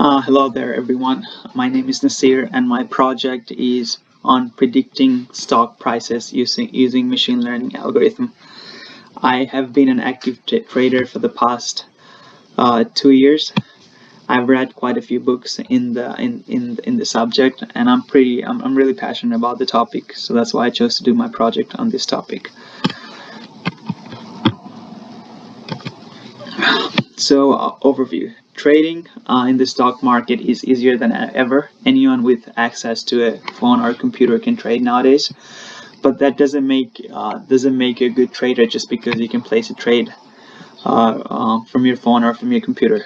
Hello there, everyone. My name is Nasir, and my project is on predicting stock prices using machine learning algorithm. I have been an active trader for the past 2 years. I've read quite a few books in the subject, and I'm really passionate about the topic. So that's why I chose to do my project on this topic. So, overview. Trading in the stock market is easier than ever. Anyone with access to a phone or computer can trade nowadays. But that doesn't make you a good trader just because you can place a trade from your phone or from your computer.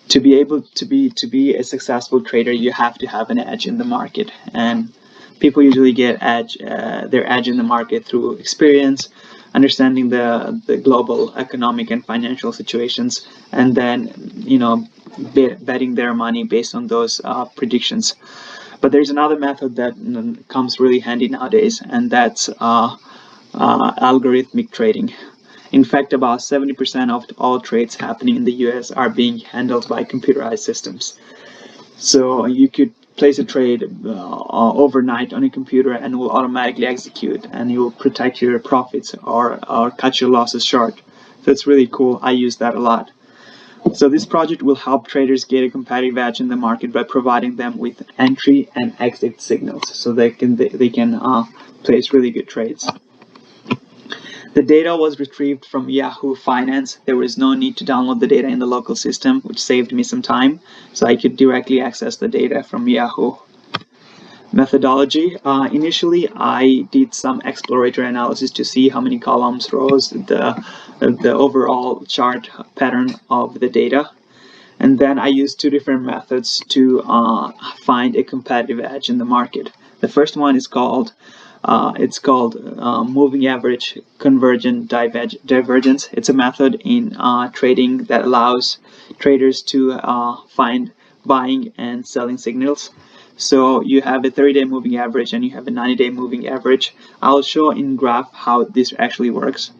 To be able to be a successful trader, you have to have an edge in the market, and people usually get their edge in the market through experience, understanding the global economic and financial situations, and then betting their money based on those predictions. But there's another method that comes really handy nowadays, and that's algorithmic trading. In fact, about 70% of all trades happening in the US are being handled by computerized systems. So you could place a trade overnight on a computer and it will automatically execute, and you will protect your profits or cut your losses short. So it's really cool. I use that a lot. So this project will help traders get a competitive edge in the market by providing them with entry and exit signals, so they can place really good trades. The data was retrieved from Yahoo Finance. There was no need to download the data in the local system, which saved me some time, so I could directly access the data from Yahoo. Methodology. Initially, I did some exploratory analysis to see how many columns, rows, the overall chart pattern of the data. And then I used two different methods to find a competitive edge in the market. The first one is called moving average convergent divergence. It's a method in trading that allows traders to find buying and selling signals. So you have a 30-day moving average and you have a 90-day moving average. I'll show in graph how this actually works.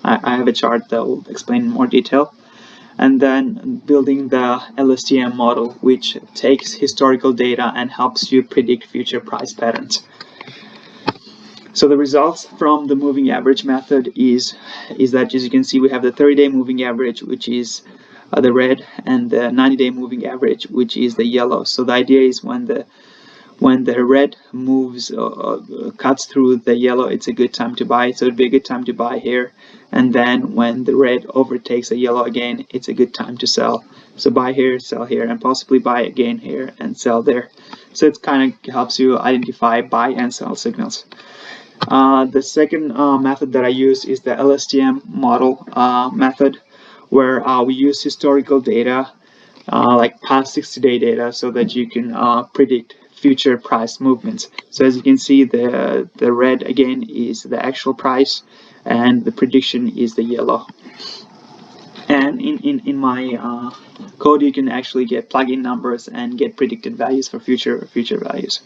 I have a chart that will explain in more detail. And then building the LSTM model, which takes historical data and helps you predict future price patterns. So the results from the moving average method is that, as you can see, we have the 30-day moving average, which is the red, and the 90-day moving average, which is the yellow. So the idea is when the red moves cuts through the yellow, it's a good time to buy. So it'd be a good time to buy here. And then when the red overtakes the yellow again, it's a good time to sell. So buy here, sell here, and possibly buy again here and sell there. So it kind of helps you identify buy and sell signals. The second method that I use is the LSTM model method, where we use historical data, like past 60-day data, so that you can predict future price movements. So as you can see, the red again is the actual price, and the prediction is the yellow. And in my code, you can actually get plug-in numbers and get predicted values for future values.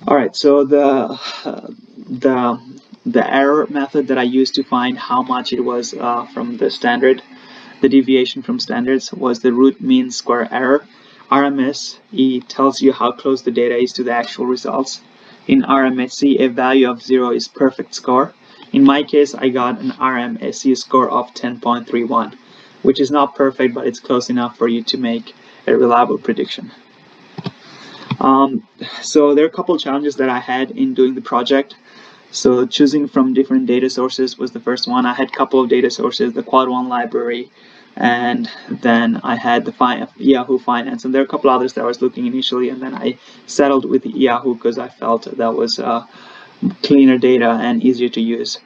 All right, so the error method that I used to find how much it was from the standard, the deviation from standards, was the root mean square error. RMSE tells you how close the data is to the actual results. In RMSE, a value of 0 is perfect score. In my case, I got an RMSE score of 10.31, which is not perfect, but it's close enough for you to make a reliable prediction. So there are a couple challenges that I had in doing the project. So choosing from different data sources was the first one. I had a couple of data sources, the Quad 1 library, and then I had the Yahoo Finance, and there are a couple others that I was looking initially, and then I settled with Yahoo because I felt that was cleaner data and easier to use.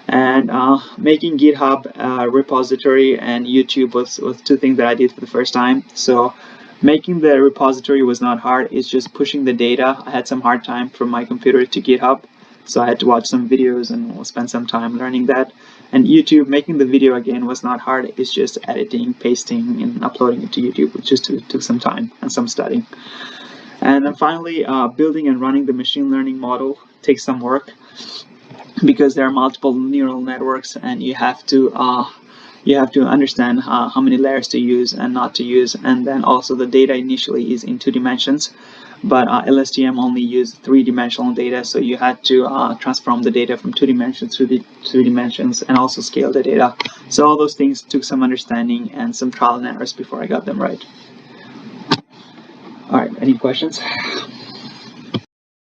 And making GitHub repository and YouTube was two things that I did for the first time. So making the repository was not hard, it's just pushing the data. I had some hard time from my computer to GitHub, so I had to watch some videos and spend some time learning that. And YouTube, making the video again was not hard, it's just editing, pasting, and uploading it to YouTube, which just took some time and some studying. And then finally, building and running the machine learning model takes some work, because there are multiple neural networks and you have to you have to understand how many layers to use and not to use, and then also the data initially is in 2 dimensions, but LSTM only used 3-dimensional data, so you had to transform the data from 2 dimensions to the 3 dimensions and also scale the data. So all those things took some understanding and some trial and errors before I got them right. All right, any questions?